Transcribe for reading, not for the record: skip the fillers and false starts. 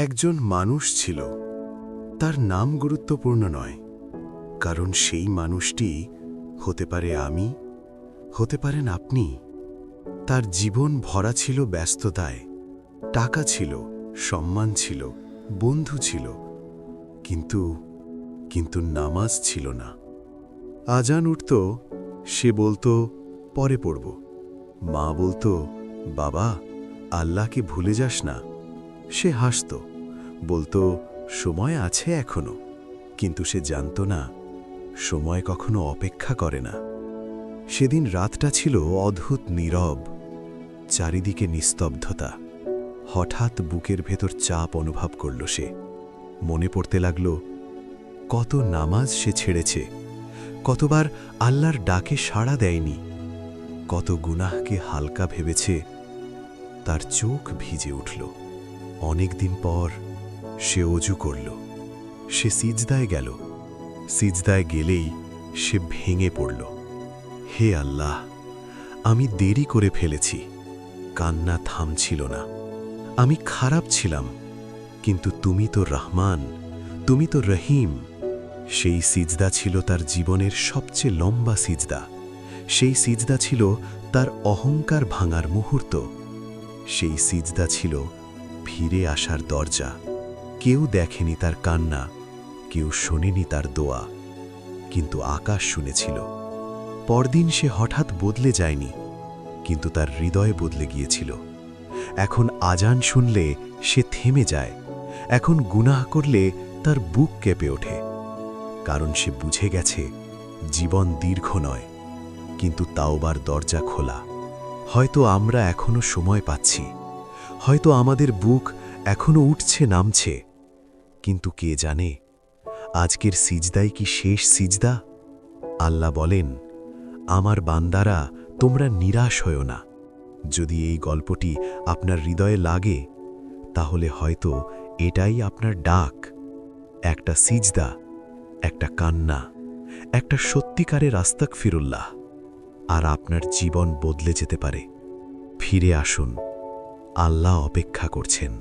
একজন মানুষ ছিল, তার নাম গুরুত্বপূর্ণ নয়, কারণ সেই মানুষটি হতে পারে আমি, হতে পারেন আপনি। তার জীবন ভরা ছিল ব্যস্ততায়, টাকা ছিল, সম্মান ছিল, বন্ধু ছিল, কিন্তু কিন্তু নামাজ ছিল না। আজান উঠত, সে বলতো পরে পড়ব। মা বলতো বাবা, আল্লাহকে ভুলে যাস না। সে হাসত, বলতো সময় আছে এখনো, কিন্তু সে জানত না সময় কখনো অপেক্ষা করে না। সেদিন রাতটা ছিল অদ্ভুত নীরব, চারিদিকে নিস্তব্ধতা। হঠাৎ বুকের ভেতর চাপ অনুভব করল সে। মনে পড়তে লাগল কত নামাজ সে ছেড়েছে, কতবার আল্লাহর ডাকে সাড়া দেয়নি, কত গুনাহকে হালকা ভেবেছে। তার চোখ ভিজে উঠল। অনেকদিন পর সে অজু করল, সে সিজদায় গেল। সিজদায় গেলেই সে ভেঙে পড়ল। হে আল্লাহ, আমি দেরি করে ফেলেছি। কান্না থামছিল না। আমি খারাপ ছিলাম, কিন্তু তুমি তো রহমান, তুমি তো রহিম। সেই সিজদা ছিল তার জীবনের সবচেয়ে লম্বা সিজদা। সেই সিজদা ছিল তার অহংকার ভাঙার মুহূর্ত। সেই সিজদা ছিল ফিরে আসার দরজা। কেউ দেখেনি তার কান্না, কেউ শোনেনি তার দোয়া, কিন্তু আকাশ শুনেছিল। পরদিন সে হঠাৎ বদলে যায়নি, কিন্তু তার হৃদয় বদলে গিয়েছিল। এখন আজান শুনলে সে থেমে যায়, এখন গুনাহ করলে তার বুক কেঁপে ওঠে। কারণ সে বুঝে গেছে জীবন দীর্ঘ নয়, কিন্তু তাওবার দরজা খোলা। হয়তো আমরা এখনো সময় পাচ্ছি, হয়তো আমাদের বুক এখনো উঠছে নামছে, কিন্তু কে জানে আজকের সিজদাই কি শেষ সিজদা? আল্লাহ বলেন, আমার বান্দারা, তোমরা নিরাশ হয়ো না। যদি এই গল্পটি আপনার হৃদয়ে লাগে, তাহলে হয়তো এটাই আপনার ডাক। একটা সিজদা, একটা কান্না, একটা সত্যিকারের আস্তাগফিরুল্লাহ, আর আপনার জীবন বদলে যেতে পারে। ফিরে আসুন, আল্লাহ অপেক্ষা করছেন।